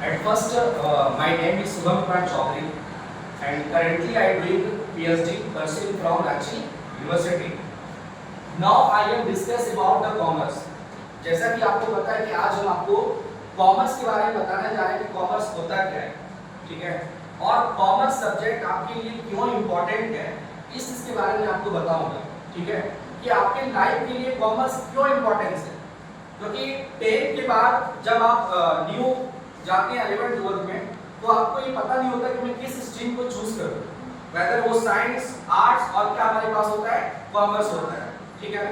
At first, my name is Subham Kumar Chaudhary, and currently I am doing PhD pursuing from Ranchi University. Now I am discuss about the commerce. जैसा कि आपको पता है कि आज हम आपको कॉमर्स के बारे में बताने जा रहे हैं कि कॉमर्स होता क्या है, ठीक है, और कॉमर्स सब्जेक्ट आपके लिए क्यों इम्पोर्टेंट है, इस चीज के बारे में आपको बताऊंगा, ठीक है, कि आपके लाइफ के लिए कॉमर्स क्यों इम्पोर्टेंस है। क्योंकि 10 के बाद जब आप न्यू जाते हैं 11th 12th में, तो आपको ये पता नहीं होता कि मैं किस स्ट्रीम को चूज करूं, वेदर वो साइंस, आर्ट्स और क्या हमारे पास होता है, कॉमर्स होता है, ठीक है।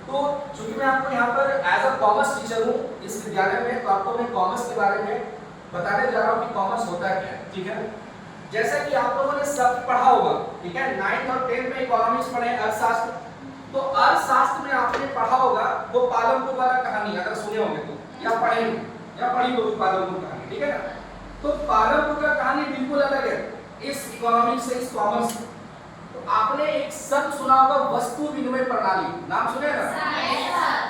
तो चूंकि मैं आपको यहाँ पर एज अ कॉमर्स टीचर हूँ इस विद्यालय में, तो आपको मैं कॉमर्स के बारे में बताने जा रहा हूँ कि कॉमर्स होता क्या है, ठीक है। जैसा कि आप लोगों ने सब पढ़ा होगा, ठीक है, 9th और 10th में इकोनॉमिक्स पढ़े, अर्थशास्त्र, तो अर्थशास्त्र में आपने पढ़ा होगा वो पालनपुर वाला कहानी, अगर सुने होंगे तो, या पढ़े या पढ़ी होगी पालनपुर कहानी, ठीक है ना। तो पालनपुर का कहानी बिल्कुल अलग है इस इकोनॉमिक्स से, इस कॉमर्स से। तो आपने एक शब्द सुना होगा, वस्तु विनिमय प्रणाली, नाम सुने ना,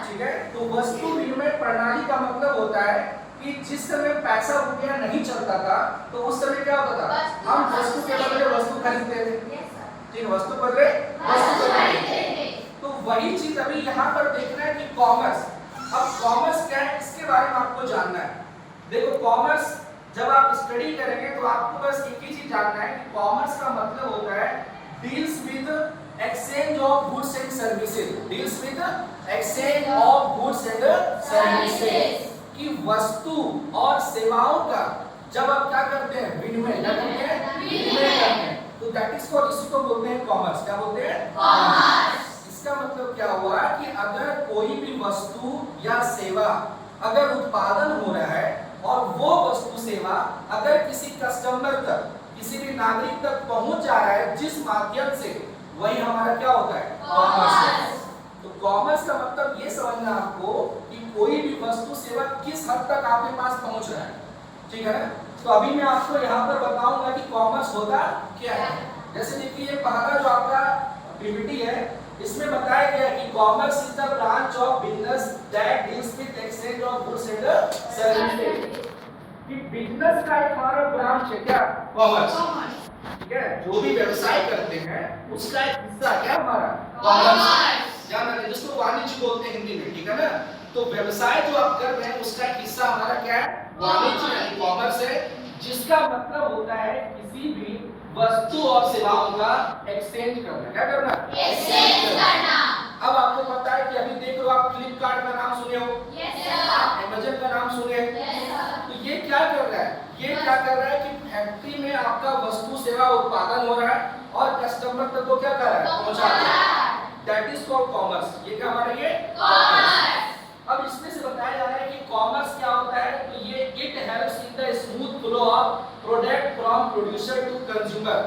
ठीक है। तो वस्तु विनिमय प्रणाली का मतलब होता है कि जिस समय पैसा रुपया नहीं चलता था, तो उस समय क्या होता था, हम वस्तु के बदले वस्तु खरीदते थे, ठीक, वस्तु बदले वस्तु खरीदते थे। तो वही चीज अभी यहाँ पर देखना है कि कॉमर्स, अब कॉमर्स क्या है इसके बारे में आपको जानना है। देखो कॉमर्स जब आप स्टडी करेंगे तो आपको बस एक ही चीज जानना है कि कॉमर्स का मतलब होता है deals with exchange of goods and services, deals with exchange of goods and services, कि वस्तु और सेवाओं का जब आप क्या करते हैं, विनिमय, क्या करते हैं, विनिमय करते हैं, तो दैट इज कॉल्ड, इसी को बोलते हैं कॉमर्स। क्या बोलते हैं, कॉमर्स। इसका मतलब क्या हुआ कि अगर कोई भी वस्तु या सेवा अगर उत्पादन हो रहा है और वो वस्तु सेवा अगर किसी कस्टमर तक, किसी भी नागरिक तक पहुंच जा रहा है जिस माध्यम से, वही हमारा क्या होता है, कॉमर्स। तो कॉमर्स का मतलब ये समझना आपको कि कोई भी वस्तु सेवा किस हद तक आपके पास पहुंच रहा है, ठीक है ना। तो अभी मैं आपको यहाँ पर बताऊंगा कि कॉमर्स होता क्या है। जैसे देखिए ये पहला जो आपका पीपीटी है, इसमें बताया गया कि commerce is the branch of business that deals with exchange of goods and services, कि बिजनेस का एक हमारा ब्रांच है क्या, कॉमर्स, ठीक है, जो भी व्यवसाय करते हैं उसका एक हिस्सा क्या हमारा कॉमर्स, ध्यान रखिए, जिसको वाणिज्य बोलते हैं हिंदी में, ठीक है ना। तो व्यवसाय जो आप कर रहे हैं उसका एक हिस्सा हमारा क्या है, वाणिज्य यानी कॉमर्स है, जिसका मतलब होता है किसी भी वस्तु और सेवाओं का एक्सचेंज करना। क्या करना, एक्सचेंज करना। अब आपको पता है कि अभी देख लो आप फ्लिपकार्ट का नाम सुने हो, यस सर, अमेज़न का नाम सुने, यस सर। तो ये क्या कर रहा है, ये क्या कर रहा है कि फैक्ट्री में आपका वस्तु सेवा उत्पादन हो रहा है और कस्टमर तक तो क्या कर रहा है, पहुंचा रहा है, दैट इज कॉल्ड कॉमर्स। ये क्या हमारा, ये कॉमर्स। अब इसमें से बताया जा रहा है कि कॉमर्स क्या होता है, तो ये it helps in the smooth flow of product from producer to consumer,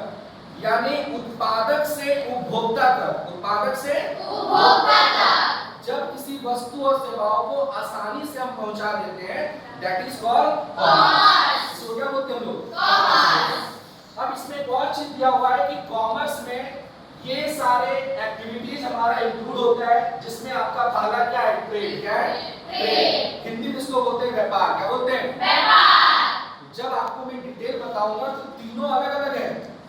यानी उत्पादक से उपभोक्ता तक, उत्पादक से उपभोक्ता तक जब किसी वस्तु और सेवाओं को आसानी से हम पहुंचा देते हैं, दैट इज कॉल्ड कॉमर्स। इसको क्या बोलते हैं हम लोग, कॉमर्स। अब इसमें एक और चीज दिया हुआ है कि कॉमर्स में ये सारे एक्टिविटीज हमारा इंक्लूड होता है, जिसमें आपका पहला क्या है, ट्रेड। क्या है, ट्रेड, हिंदी में इसको बोलते हैं व्यापार। क्या बोलते हैं, व्यापार। जब आपको मैं डिटेल बताऊंगा तो तीनों अलग अलग है,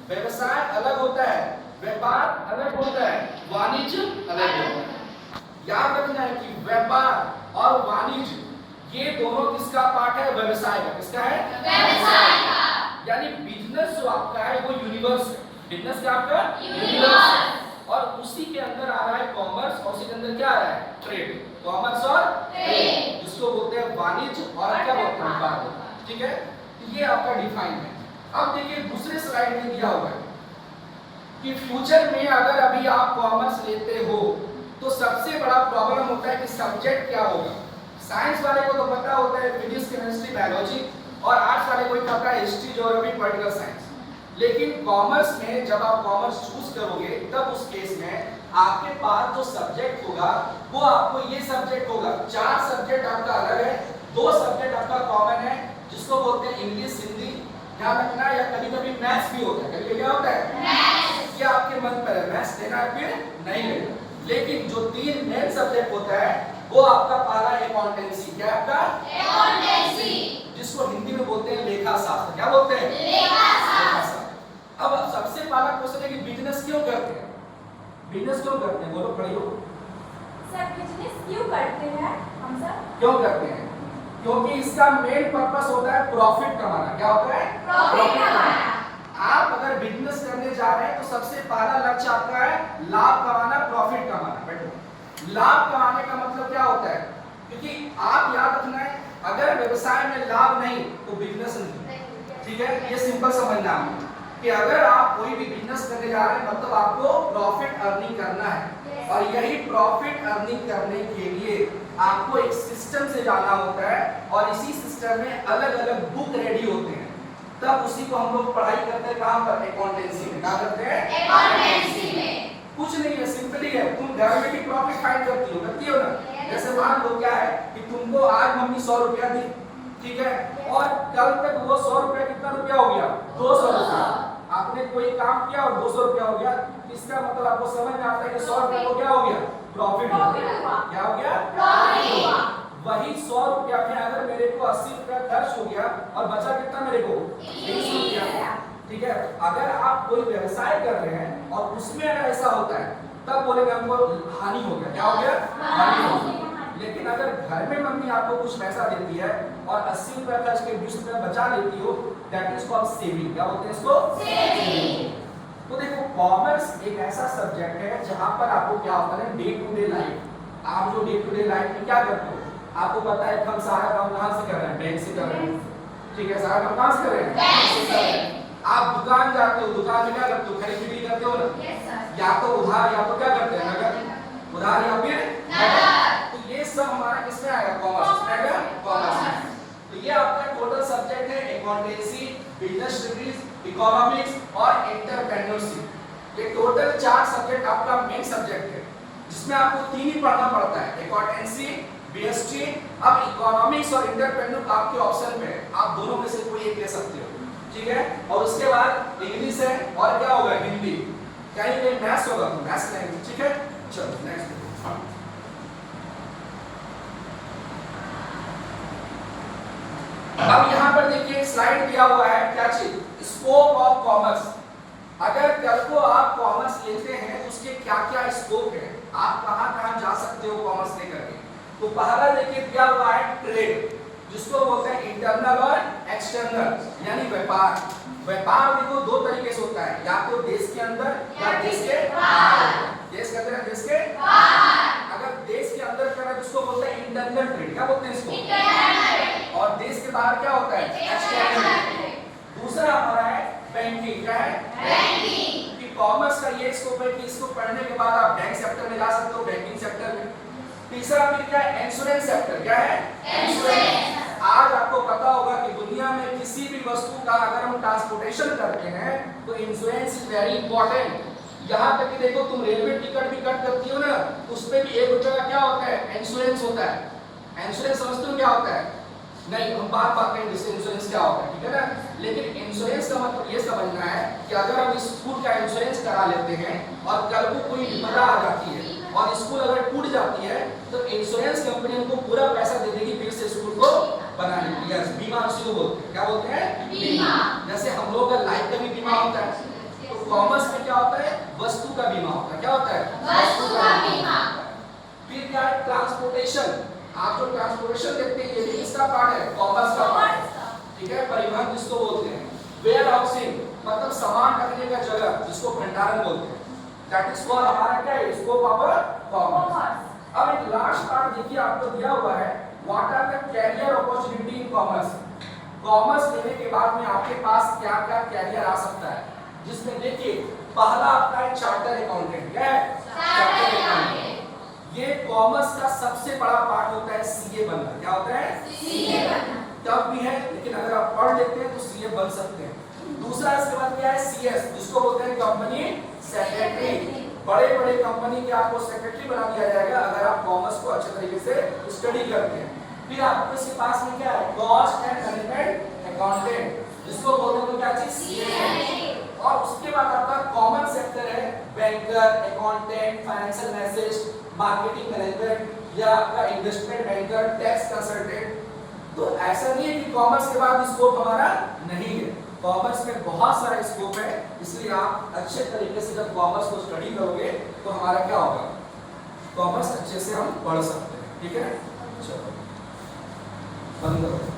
व्यवसाय अलग होता है, व्यापार अलग होता है, वाणिज्य अलग होता है। याद रखना है कि व्यापार और वाणिज्य ये दोनों किसका पार्ट है, व्यवसाय का। किसका है, व्यवसाय का। यानी बिजनेस जो आपका है वो यूनिवर्स है, बिजनेस क्या आपका यूनिवर्स, और उसी के अंदर आ रहा है कॉमर्स, और उसी के अंदर क्या आ रहा है, ट्रेड। कॉमर्स और ट्रेड, जिसको बोलते हैं वाणिज्य और क्या बोलते हैं, व्यापार, ठीक है। ये आपका डिफाइन है। अब देखिए दूसरे स्लाइड में दिया हुआ है कि फ्यूचर में अगर अभी आप कॉमर्स लेते हो तो सबसे बड़ा प्रॉब्लम होता है कि सब्जेक्ट क्या होगा। साइंस वाले को तो पता होता है फिजिक्स, केमिस्ट्री, बायोलॉजी, और आर्ट्स वाले को ही पता है हिस्ट्री, ज्योग्राफी, पॉलिटिकल साइंस। लेकिन कॉमर्स में जब आप कॉमर्स चूज करोगे तब उस केस में आपके पास जो सब्जेक्ट होगा वो आपको ये सब्जेक्ट होगा। 4 सब्जेक्ट आपका अलग है, 2 सब्जेक्ट आपका कॉमन है, जिसको बोलते हैं इंग्लिश, हिंदी, ध्यान रखना, या कभी-कभी मैथ्स भी होता है। कभी-कभी क्या होता है, मैथ्स। ये आपके मन पर है, मैथ्स लेना है फिर नहीं लेना। लेकिन जो 3 मेन सब्जेक्ट होता है वो आपका पहला अकाउंटेंसी। क्या आपका, अकाउंटेंसी, जिसको हिंदी में बोलते हैं क्या बोलते हैं? लेखाशास्त्र। अब सबसे पहला क्वेश्चन है कि बिजनेस क्यों करते हैं? बिजनेस क्यों करते हैं? बोलो, खड़ी हो। सर बिजनेस क्यों करते हैं हम सब? क्यों करते हैं? क्योंकि इसका मेन पर्पस होता है प्रॉफिट कमाना। क्या होता है? प्रॉफिट कमाना। आप अगर बिजनेस करने जा रहे हैं तो सबसे पहला लक्ष्य आपका है लाभ कमाना, प्रॉफिट कमाना। बैठो। लाभ कमाने का मतलब क्या होता है? क्योंकि आप याद रखना है, अगर व्यवसाय में लाभ नहीं तो बिजनेस नहीं। ठीक है, ये सिंपल समझना है कि अगर आप कोई भी बिजनेस करने जा रहे हैं मतलब आपको प्रॉफिट अर्निंग करना है, और यही प्रॉफिट अर्निंग करने के लिए आपको एक सिस्टम से जाना होता है, और इसी सिस्टम में अलग अलग बुक रेडी होते हैं। तब उसी को हम लोग पढ़ाई करते हैं कहाँ पर? अकाउंटेंसी में। क्या करते हैं? अकाउंटेंसी में। कुछ नहीं है, सिंपली है। तुम घर में भी प्रॉफिट फाइंड करती हो ना? जैसे मान लो क्या है कि तुमको आज मम्मी 100 रुपया दी, ठीक है, और कल तक वो 100 रुपया कितना रुपया हो गया? 200 रुपया। आपने कोई काम किया और 200 रुपया हो गया, इसका मतलब आपको समझ में आता है कि 100 रुपया को क्या हो गया? प्रॉफिट हो गया। क्या हो गया? प्रॉफिट हुआ। वही 100 रुपया में अगर मेरे को 80 रुपया खर्च हो गया और बचा कितना मेरे को? 20 रुपया। ठीक है, अगर आप कोई व्यवसाय कर रहे हैं और उसमें अगर ऐसा होता है तब बोलेंगे हमको हानि हो गया। क्या हो गया? हानि हो गया। लेकिन अगर घर में मम्मी आपको कुछ पैसा देती है और 80 रुपया खर्च के 20 रुपया बचा लेती हो, दैट इज कॉल्ड सेविंग। क्या बोलते हैं इसको? सेविंग। तो देखो, कॉमर्स एक ऐसा सब्जेक्ट है जहां पर आपको क्या होता है, डे टू डे लाइफ। आप जो डे टू डे लाइफ में क्या करते हो, आपको पता है हम सारा काम कहां से कर रहे हैं? बैंक से कर रहे हैं। ठीक है, सारा काम कहां से कर रहे हैं? बैंक से। आप दुकान जाते हो, दुकान में क्या करते हो? खरीद बिक्री करते हो ना? Yes sir. या तो उधार या तो क्या करते हैं? नगद। उधार या फिर नगद। तो ये सब हमारा किसमें आएगा? कॉमर्स में आएगा। कॉमर्स। तो ये आपका टोटल सब्जेक्ट है अकाउंटेंसी, बिजनेस स्टडीज, इकोनॉमिक्स और एंटरप्रेन्योरशिप। ये टोटल 4 सब्जेक्ट आपका मेन सब्जेक्ट है, जिसमें आपको 3 ही पढ़ना पड़ता है, अकाउंटेंसी, बीएसटी। अब इकोनॉमिक्स और एंटरप्रेन्योर आपके ऑप्शन पे है, आप दोनों में से कोई एक ले सकते हो। ठीक है, और उसके बाद इंग्लिश है और क्या होगा? हिंदी। कहीं कहीं मैथ्स होगा तो मैथ्स लेंगे। ठीक है, चलो नेक्स्ट। अब यहाँ पर देखिए स्लाइड दिया हुआ है, क्या चीज? Scope of commerce. अगर कल को आप कॉमर्स लेते हैं तो उसके क्या क्या स्कोप है, आप कहाँ कहाँ जा सकते हो कॉमर्स लेकर के। तो पहला देखिए दिया हुआ है ट्रेड, जिसको बोलते हैं इंटरनल और एक्सटर्नल, यानी व्यापार। व्यापार देखो 2 तरीके से होता है, या तो देश के अंदर या देश के बाहर। देश के अंदर या देश के बाहर। अगर देश के अंदर कर रहा है तो उसको बोलते हैं इंटरनल ट्रेड। क्या बोलते हैं इसको? इंटरनल। और देश के बाहर क्या होता है? एक्सटर्नल। दूसरा हमारा है बैंकिंग। क्या है? बैंकिंग। कि कॉमर्स का ये स्कोप है कि इसको पढ़ने के बाद आप बैंक सेक्टर में जा सकते हो, बैंकिंग सेक्टर में। तीसरा फिर क्या है? Insurance sector. क्या है? इंश्योरेंस। आज आपको पता होगा कि दुनिया में किसी भी वस्तु का अगर हम ट्रांसपोर्टेशन करते हैं तो इंश्योरेंस इज वेरी इंपॉर्टेंट। यहाँ तक कि देखो, तुम रेलवे टिकट भी कट करती हो ना, उस पे भी 1 रुपए का क्या होता है? इंश्योरेंस होता है। इंश्योरेंस समझते हो क्या होता है? नहीं, हम बात करेंगे जिससे इंश्योरेंस क्या होता है, ठीक है ना। लेकिन इंश्योरेंस का मतलब ये समझना है कि अगर हम स्कूल का इंश्योरेंस करा लेते हैं और कल को कोई विपदा आ जाती है और स्कूल अगर टूट जाती है तो इंश्योरेंस कंपनी हमको पूरा पैसा दे देगी फिर से स्कूल को बनाने के लिए। बीमा उसी को बोलते हैं। क्या बोलते हैं? बीमा। जैसे हम लोग का लाइफ का भी बीमा होता है, तो कॉमर्स में क्या होता है? वस्तु का बीमा होता है। क्या होता है? वस्तु का बीमा। फिर क्या है? ट्रांसपोर्टेशन। आप जो ट्रांसपोर्टेशन देखते हैं ये भी किसका पार्ट है? कॉमर्स का पार्ट है। ठीक है, परिवहन जिसको बोलते हैं। वेयर हाउसिंग मतलब सामान रखने का जगह, जिसको भंडारण बोलते हैं। दैट इज फॉर हमारा क्या है? Scope of commerce. अब एक लास्ट पार्ट देखिए आपको दिया हुआ है, what are the career opportunity in commerce. Commerce लेने के बाद में आपके पास क्या क्या कैरियर आ सकता है, जिसमें देखिए पहला आपका है चार्टर अकाउंटेंट। क्या है? Charter accountant. ये कॉमर्स का सबसे बड़ा पार्ट होता है सीए बनना। क्या होता है? सीए बनना। तब भी है, लेकिन अगर आप पढ़ लेते हैं तो सीए बन सकते हैं। दूसरा इसके बाद क्या है? सीएस, जिसको बोलते हैं कंपनी सेक्रेटरी। बड़े बड़े कंपनी के आपको सेक्रेटरी बना दिया जाएगा अगर आप कॉमर्स को अच्छे तरीके से स्टडी करते हैं। फिर आपके इसके पास में क्या है? कॉस्ट एंड मैनेजमेंट अकाउंटेंट, जिसको बोलते हैं क्या चीज? सीए। और उसके बाद आपका कॉमन सेक्टर है banker, accountant, financial analyst, marketing management या आपका इन्वेस्टमेंट बैंकर, टैक्स कंसल्टेंट। तो ऐसा नहीं है कि कॉमर्स के बाद स्कोप हमारा नहीं है। कॉमर्स में बहुत सारा स्कोप है, इसलिए आप अच्छे तरीके से जब कॉमर्स को स्टडी करोगे तो हमारा क्या होगा, कॉमर्स अच्छे से हम पढ़ सकते हैं। ठीक है, चलो बंद करो।